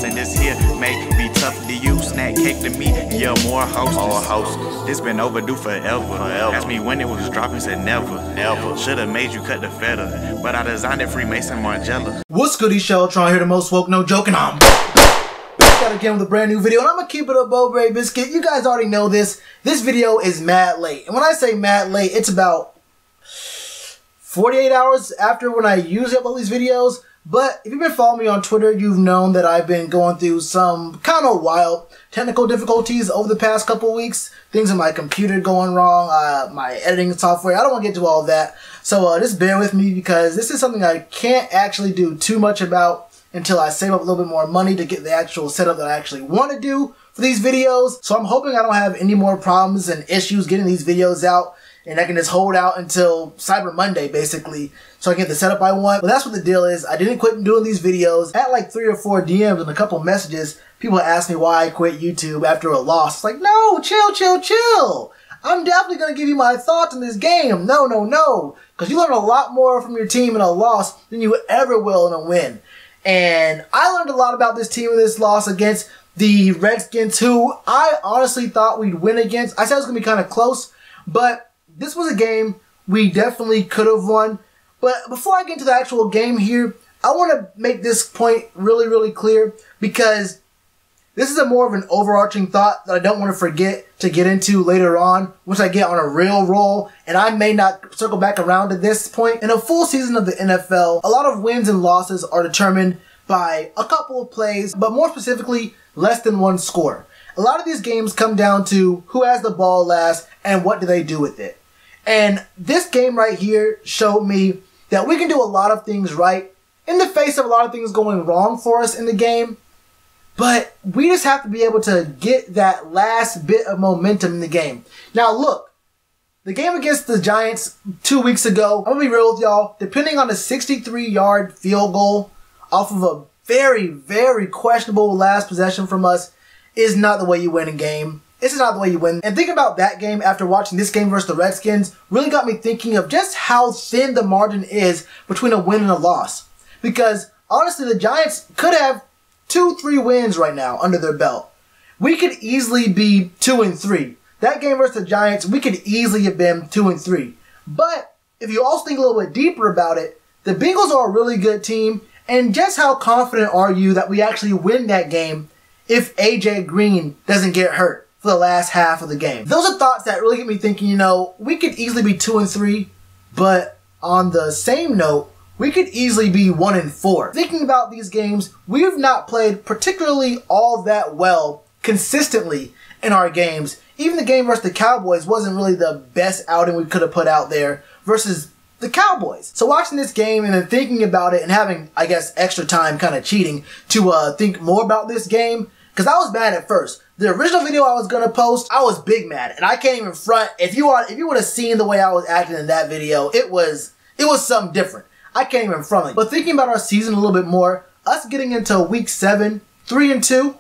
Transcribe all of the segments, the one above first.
and this here may be tough to you. Snack cake to me, yeah, more hostess. This been overdue forever. Asked me when it was dropping, said never. Should've made you cut the feta, but I designed it Freemason Margiela. What's good, Shellitronnn here, the most woke, no joking. I'm back again with a brand new video, and I'm gonna keep it a Bo-Bray biscuit. You guys already know this. This video is mad late, and when I say mad late, it's about 48 hours after when I usually upload these videos. But if you've been following me on Twitter, you've known that I've been going through some kind of wild technical difficulties over the past couple of weeks. Things in my computer going wrong, my editing software. I don't want to get to all of that. So just bear with me, because this is something I can't actually do too much about until I save up a little bit more money to get the actual setup that I actually want to do for these videos. So I'm hoping I don't have any more problems and issues getting these videos out, and I can just hold out until Cyber Monday, basically, so I can get the setup I want. But that's what the deal is. I didn't quit doing these videos. I had like 3 or 4 DMs and a couple messages. People asked me why I quit YouTube after a loss. It's like, no, chill. I'm definitely going to give you my thoughts on this game. No. Because you learn a lot more from your team in a loss than you ever will in a win. And I learned a lot about this team in this loss against the Redskins, who I honestly thought we'd win against. I said it was going to be kind of close, but this was a game we definitely could have won. But before I get into the actual game here, I want to make this point really clear, because this is a more of an overarching thought that I don't want to forget to get into later on once I get on a real roll, and I may not circle back around to this point. In a full season of the NFL, a lot of wins and losses are determined by a couple of plays, but more specifically, less than one score. A lot of these games come down to who has the ball last and what do they do with it. And this game right here showed me that we can do a lot of things right in the face of a lot of things going wrong for us in the game. But we just have to be able to get that last bit of momentum in the game. Now look, the game against the Giants 2 weeks ago, I'm going to be real with y'all, depending on the 63-yard field goal off of a very questionable last possession from us, is not the way you win a game. This is not the way you win. And thinking about that game after watching this game versus the Redskins really got me thinking of just how thin the margin is between a win and a loss. Because honestly, the Giants could have 2-3 wins right now under their belt. We could easily be 2-3. That game versus the Giants, we could easily have been 2-3. But if you also think a little bit deeper about it, the Bengals are a really good team. And just how confident are you that we actually win that game if AJ Green doesn't get hurt for the last half of the game? Those are thoughts that really get me thinking, you know, we could easily be 2-3, but on the same note, we could easily be 1-4. Thinking about these games, we have not played particularly all that well consistently in our games. Even the game versus the Cowboys wasn't really the best outing we could have put out there versus the Cowboys. So watching this game and then thinking about it and having, I guess, extra time kind of cheating to think more about this game, because I was mad at first. The original video I was going to post, I was big mad, and I can't even front. If you would have seen the way I was acting in that video, it was something different. I can't even front it. But thinking about our season a little bit more, us getting into week 7, 3-2,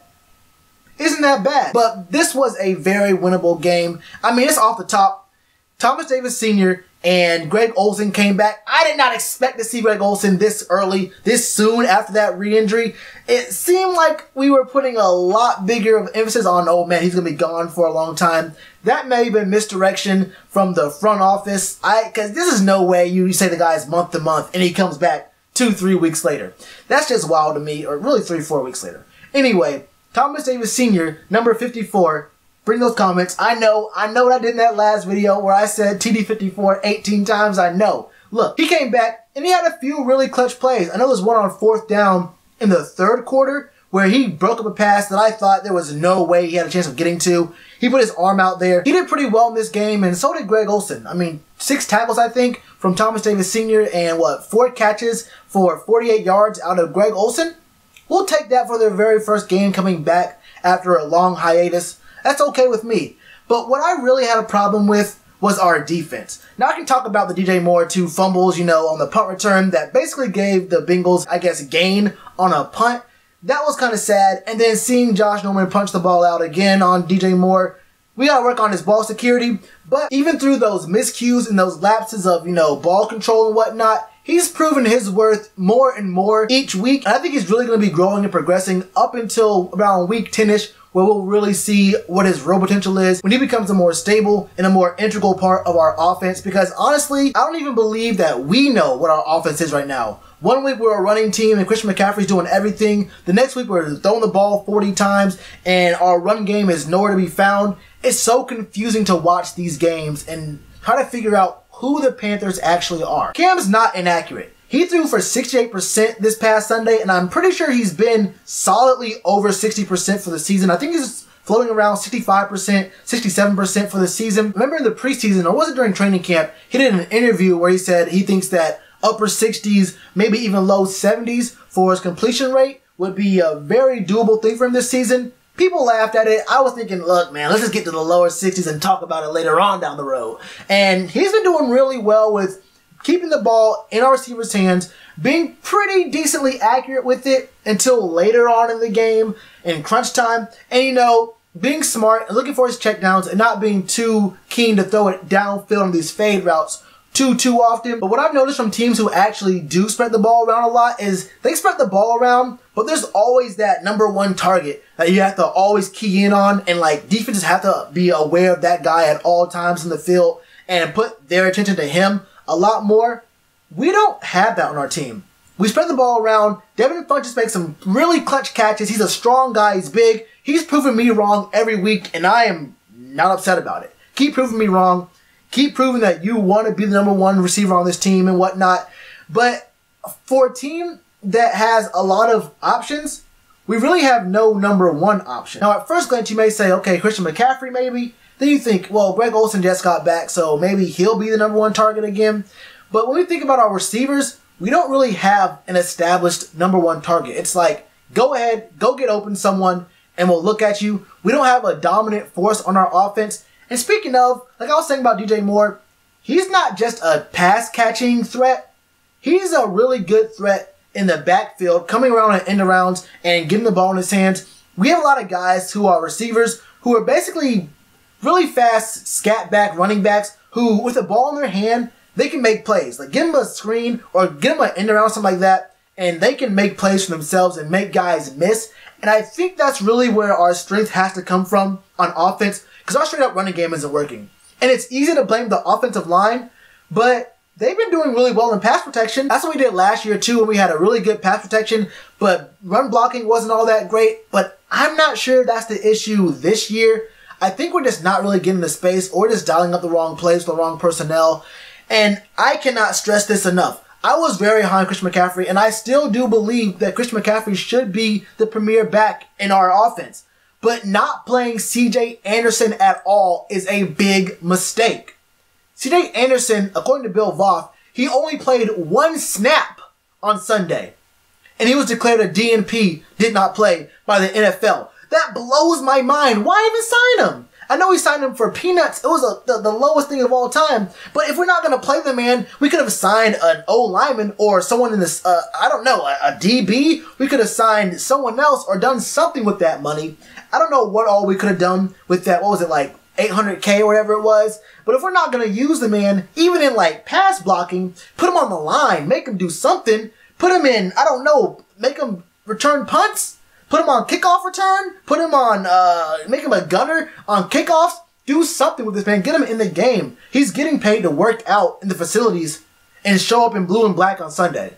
isn't that bad. But this was a very winnable game. I mean, it's off the top. Thomas Davis Sr. and Greg Olsen came back. I did not expect to see Greg Olsen this early, this soon after that re-injury. It seemed like we were putting a lot bigger of emphasis on, oh man, he's going to be gone for a long time. That may have been misdirection from the front office. Because this is no way you say the guy's month to month and he comes back 2-3 weeks later. That's just wild to me, or really 3-4 weeks later. Anyway, Thomas Davis Sr., number 54, bring those comments. I know what I did in that last video where I said TD54 18 times. I know. Look, he came back and he had a few really clutch plays. I know there's one on 4th down in the 3rd quarter where he broke up a pass that I thought there was no way he had a chance of getting to. He put his arm out there. He did pretty well in this game, and so did Greg Olsen. I mean, 6 tackles, I think, from Thomas Davis Sr. and 4 catches for 48 yards out of Greg Olsen. We'll take that for their very first game coming back after a long hiatus. That's okay with me. But what I really had a problem with was our defense. Now, I can talk about the DJ Moore 2 fumbles, you know, on the punt return that basically gave the Bengals, I guess, gain on a punt. That was kind of sad. And then seeing Josh Norman punch the ball out again on DJ Moore, we got to work on his ball security. But even through those miscues and those lapses of, you know, ball control and whatnot, he's proven his worth more and more each week. And I think he's really going to be growing and progressing up until around week 10-ish, where we'll really see what his real potential is when he becomes a more stable and a more integral part of our offense. Because honestly, I don't even believe that we know what our offense is right now. One week we're a running team and Christian McCaffrey's doing everything. The next week we're throwing the ball 40 times and our run game is nowhere to be found. It's so confusing to watch these games and try to figure out who the Panthers actually are. Cam's not inaccurate. He threw for 68% this past Sunday, and I'm pretty sure he's been solidly over 60% for the season. I think he's floating around 65%, 67% for the season. Remember in the preseason, or was it during training camp, he did an interview where he said he thinks that upper 60s, maybe even low 70s for his completion rate would be a very doable thing for him this season. People laughed at it. I was thinking, look, man, let's just get to the lower 60s and talk about it later on down the road. And he's been doing really well with keeping the ball in our receivers' hands, being pretty decently accurate with it until later on in the game in crunch time. And, you know, being smart and looking for his checkdowns and not being too keen to throw it downfield on these fade routes too often. But what I've noticed from teams who actually do spread the ball around a lot is they spread the ball around, but there's always that number one target that you have to always key in on, and like defenses have to be aware of that guy at all times in the field and put their attention to him a lot more. We don't have that on our team. We spread the ball around. Devin Funchess makes some really clutch catches. He's a strong guy. He's big. He's proven me wrong every week, and I am not upset about it. Keep proving me wrong. Keep proving that you want to be the number one receiver on this team and whatnot. But for a team that has a lot of options, we really have no number one option. Now, at first glance, you may say, okay, Christian McCaffrey maybe. Then you think, well, Greg Olsen just got back, so maybe he'll be the number one target again. But when we think about our receivers, we don't really have an established number one target. It's like, go ahead, go get open someone, and we'll look at you. We don't have a dominant force on our offense. And speaking of, like I was saying about DJ Moore, he's not just a pass-catching threat. He's a really good threat in the backfield, coming around on end arounds and getting the ball in his hands. We have a lot of guys who are receivers who are basically really fast scat back running backs who, with the ball in their hand, they can make plays. Like, give them a screen or give them an end around, something like that, and they can make plays for themselves and make guys miss. And I think that's really where our strength has to come from on offense, because our straight-up running game isn't working. And it's easy to blame the offensive line, but they've been doing really well in pass protection. That's what we did last year, too, when we had a really good pass protection, but run blocking wasn't all that great. But I'm not sure that's the issue this year. I think we're just not really getting the space, or just dialing up the wrong plays with the wrong personnel. And I cannot stress this enough. I was very high on Christian McCaffrey, and I still do believe that Christian McCaffrey should be the premier back in our offense. But not playing C.J. Anderson at all is a big mistake. C.J. Anderson, according to Bill Voth, he only played one snap on Sunday. And he was declared a DNP, did not play, by the NFL. That blows my mind. Why even sign him? I know we signed him for peanuts. It was the lowest thing of all time. But if we're not going to play the man, we could have signed an O-lineman or someone in this, I don't know, a DB. We could have signed someone else or done something with that money. I don't know what all we could have done with that. What was it, like $800K or whatever it was? But if we're not going to use the man, even in like pass blocking, put him on the line, make him do something. Put him in, I don't know, make him return punts. Put him on kickoff return. Put him on, make him a gunner on kickoffs. Do something with this man. Get him in the game. He's getting paid to work out in the facilities and show up in blue and black on Sunday.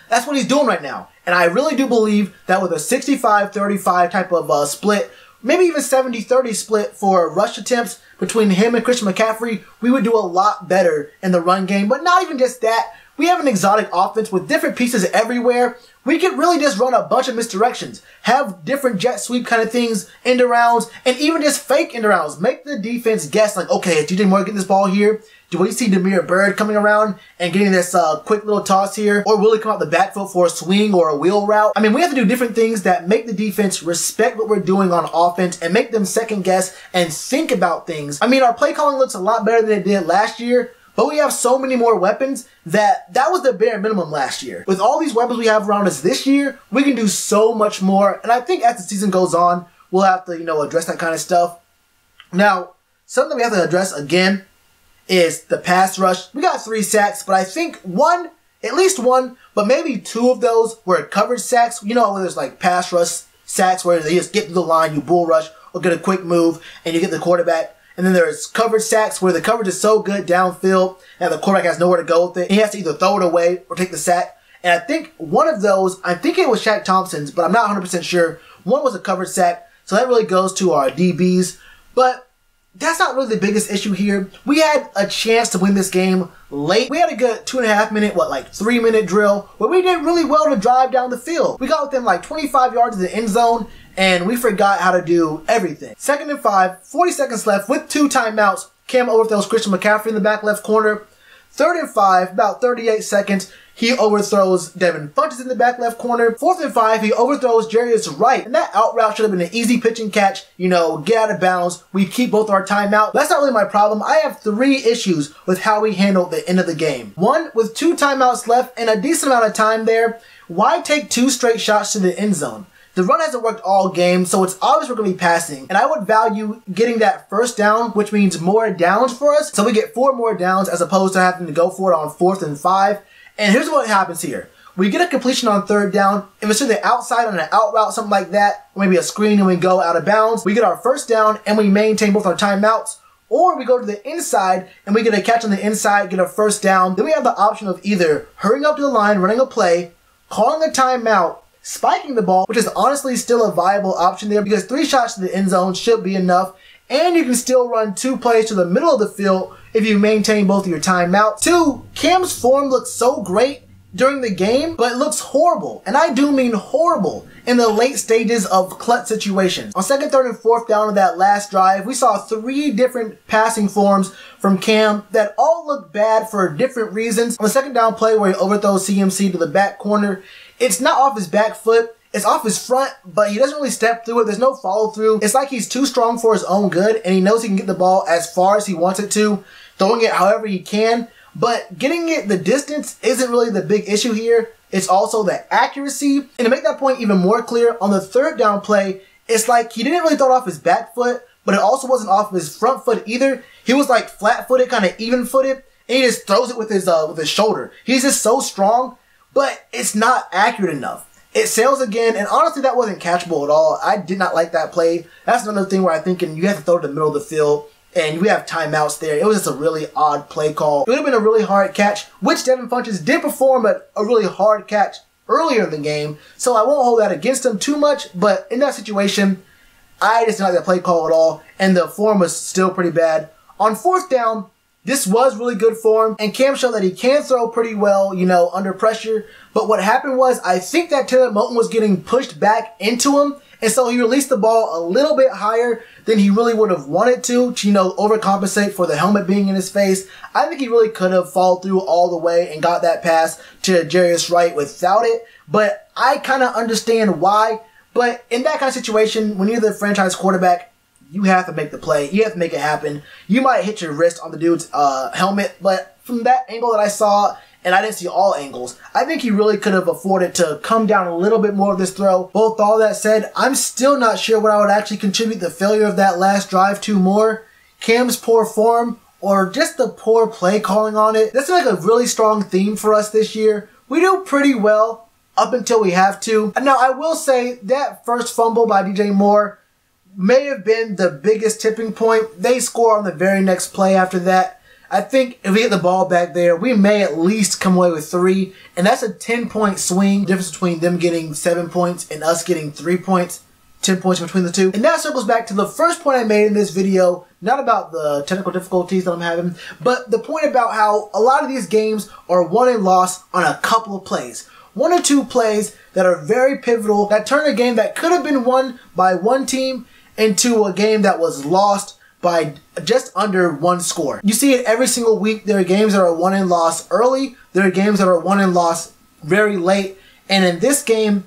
That's what he's doing right now. And I really do believe that with a 65-35 type of split, maybe even 70-30 split for rush attempts between him and Christian McCaffrey, we would do a lot better in the run game. But not even just that. We have an exotic offense with different pieces everywhere. We could really just run a bunch of misdirections, have different jet sweep kind of things, end arounds, and even just fake end arounds. Make the defense guess, like, okay, is DJ Moore getting this ball here? Do we see Damiere Byrd coming around and getting this quick little toss here? Or will he come out the backfield for a swing or a wheel route? I mean, we have to do different things that make the defense respect what we're doing on offense and make them second guess and think about things. I mean, our play calling looks a lot better than it did last year, but we have so many more weapons that was the bare minimum last year. With all these weapons we have around us this year, we can do so much more. And I think as the season goes on, we'll have to, address that kind of stuff. Now, something we have to address again is the pass rush. We got 3 sacks, but I think at least one, but maybe 2 of those were coverage sacks. You know, where there's like pass rush sacks where they just get to the line, you bull rush, or get a quick move, and you get the quarterback. And then there's coverage sacks where the coverage is so good downfield that the quarterback has nowhere to go with it. He has to either throw it away or take the sack. And I think one of those, I think it was Shaq Thompson's, but I'm not 100% sure. One was a coverage sack, so that really goes to our DBs. But that's not really the biggest issue here. We had a chance to win this game late. We had a good 2.5 minute, 3-minute drill where we did really well to drive down the field. We got within like 25 yards of the end zone, and we forgot how to do everything. 2nd and 5, 40 seconds left with 2 timeouts. Cam overthrows Christian McCaffrey in the back left corner. 3rd and 5, about 38 seconds. He overthrows Devin Funchess in the back left corner. 4th and 5, he overthrows Jarius Wright. And that out route should have been an easy pitch and catch. You know, get out of bounds. We keep both our timeout. That's not really my problem. I have 3 issues with how we handled the end of the game. 1, with 2 timeouts left and a decent amount of time there, why take 2 straight shots to the end zone? The run hasn't worked all game, so it's obvious we're going to be passing. And I would value getting that first down, which means more downs for us. So we get 4 more downs as opposed to having to go for it on 4th and 5. And here's what happens here. We get a completion on 3rd down. If it's to the outside on an out route, something like that, or maybe a screen and we go out of bounds, we get our first down and we maintain both our timeouts. Or we go to the inside and we get a catch on the inside, get a first down. Then we have the option of either hurrying up to the line, running a play, calling a timeout, spiking the ball, which is honestly still a viable option there because 3 shots to the end zone should be enough. And you can still run 2 plays to the middle of the field if you maintain both of your timeouts. 2, Cam's form looks so great during the game, but it looks horrible. And I do mean horrible in the late stages of clutch situations. On 2nd, 3rd, and 4th down of that last drive, we saw 3 different passing forms from Cam that all look bad for different reasons. On the 2nd down play where he overthrows CMC to the back corner, it's not off his back foot. It's off his front, but he doesn't really step through it. There's no follow through. It's like he's too strong for his own good, and he knows he can get the ball as far as he wants it to, throwing it however he can. But getting it the distance isn't really the big issue here. It's also the accuracy. And to make that point even more clear, on the 3rd down play, it's like he didn't really throw it off his back foot, but it also wasn't off his front foot either. He was like flat-footed, kind of even-footed, and he just throws it with his shoulder. He's just so strong, but it's not accurate enough. It sails again, and honestly, that wasn't catchable at all. I did not like that play. That's another thing where I'm thinking you have to throw it to the middle of the field, and we have timeouts there. It was just a really odd play call. It would have been a really hard catch, which Devin Funchess did perform a really hard catch earlier in the game, so I won't hold that against him too much, but in that situation, I just didn't like that play call at all, and the form was still pretty bad. On 4th down, this was really good form, and Cam showed that he can throw pretty well, you know, under pressure. But what happened was, I think that Taylor Moton was getting pushed back into him, and so he released the ball a little bit higher than he really would have wanted to, you know, overcompensate for the helmet being in his face. I think he really could have followed through all the way and got that pass to Jarius Wright without it, but I kind of understand why. But in that kind of situation, when you're the franchise quarterback, you have to make the play. You have to make it happen. You might hit your wrist on the dude's helmet, but from that angle that I saw, and I didn't see all angles, I think he really could have afforded to come down a little bit more of this throw. Both all that said, I'm still not sure what I would actually contribute the failure of that last drive to more. Cam's poor form or just the poor play calling on it. That's like a really strong theme for us this year. We do pretty well up until we have to. Now, I will say that first fumble by DJ Moore may have been the biggest tipping point. They score on the very next play after that. I think if we get the ball back there, we may at least come away with 3. And that's a 10-point swing. Difference between them getting 7 points and us getting 3 points. 10 points between the two. And that circles back to the first point I made in this video. Not about the technical difficulties that I'm having, but the point about how a lot of these games are won and lost on a couple of plays. 1 or 2 plays that are very pivotal, that turn a game that could have been won by one team into a game that was lost by just under 1 score. You see it every single week. There are games that are won and lost early. There are games that are won and lost very late. And in this game,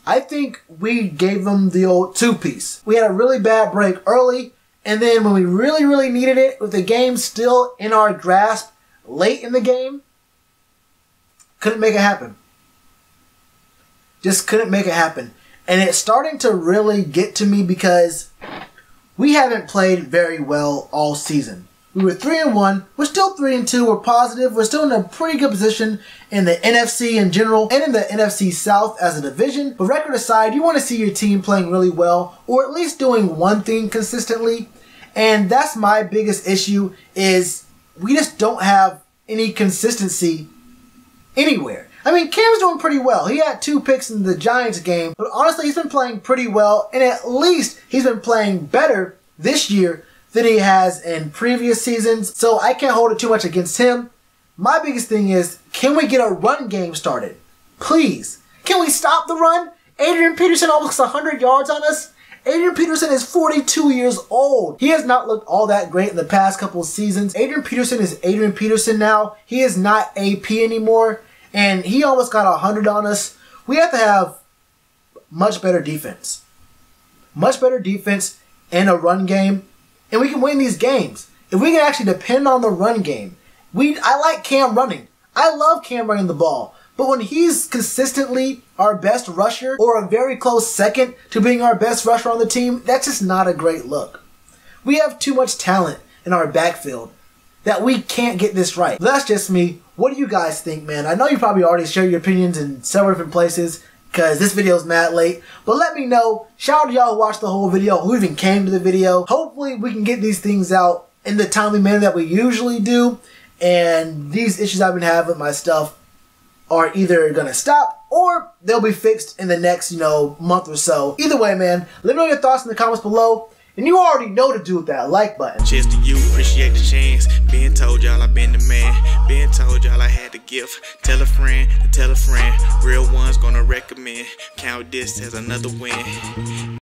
I think we gave them the old 2-piece. We had a really bad break early, and then when we really, really needed it, with the game still in our grasp late in the game, couldn't make it happen. Just couldn't make it happen. And it's starting to really get to me because we haven't played very well all season. We were 3-1. We're still 3-2. We're positive. We're still in a pretty good position in the NFC in general and in the NFC South as a division. But record aside, you want to see your team playing really well, or at least doing one thing consistently. And that's my biggest issue, is we just don't have any consistency anywhere. I mean, Cam's doing pretty well. He had 2 picks in the Giants game, but honestly, he's been playing pretty well, and at least he's been playing better this year than he has in previous seasons, so I can't hold it too much against him. My biggest thing is, can we get a run game started? Please. Can we stop the run? Adrian Peterson almost 100 yards on us. Adrian Peterson is 42 years old. He has not looked all that great in the past couple of seasons. Adrian Peterson is Adrian Peterson now. He is not AP anymore, and he almost got 100 on us. We have to have much better defense. Much better defense and a run game, and we can win these games. If we can actually depend on the run game. I like Cam running. I love Cam running the ball. But when he's consistently our best rusher, or a very close second to being our best rusher on the team, that's just not a great look. We have too much talent in our backfield that we can't get this right. But that's just me. What do you guys think, man? I know you probably already shared your opinions in several different places, because this video is mad late. But let me know. Shout out to y'all who watched the whole video, who even came to the video. Hopefully we can get these things out in the timely manner that we usually do. And these issues I've been having with my stuff are either going to stop or they'll be fixed in the next, month or so. Either way, man, let me know your thoughts in the comments below. And you already know to do with that like button. Cheers to you, appreciate the chance. Being told y'all I been the man. Being told y'all I had the gift. Tell a friend to tell a friend. Real ones gonna recommend. Count this as another win.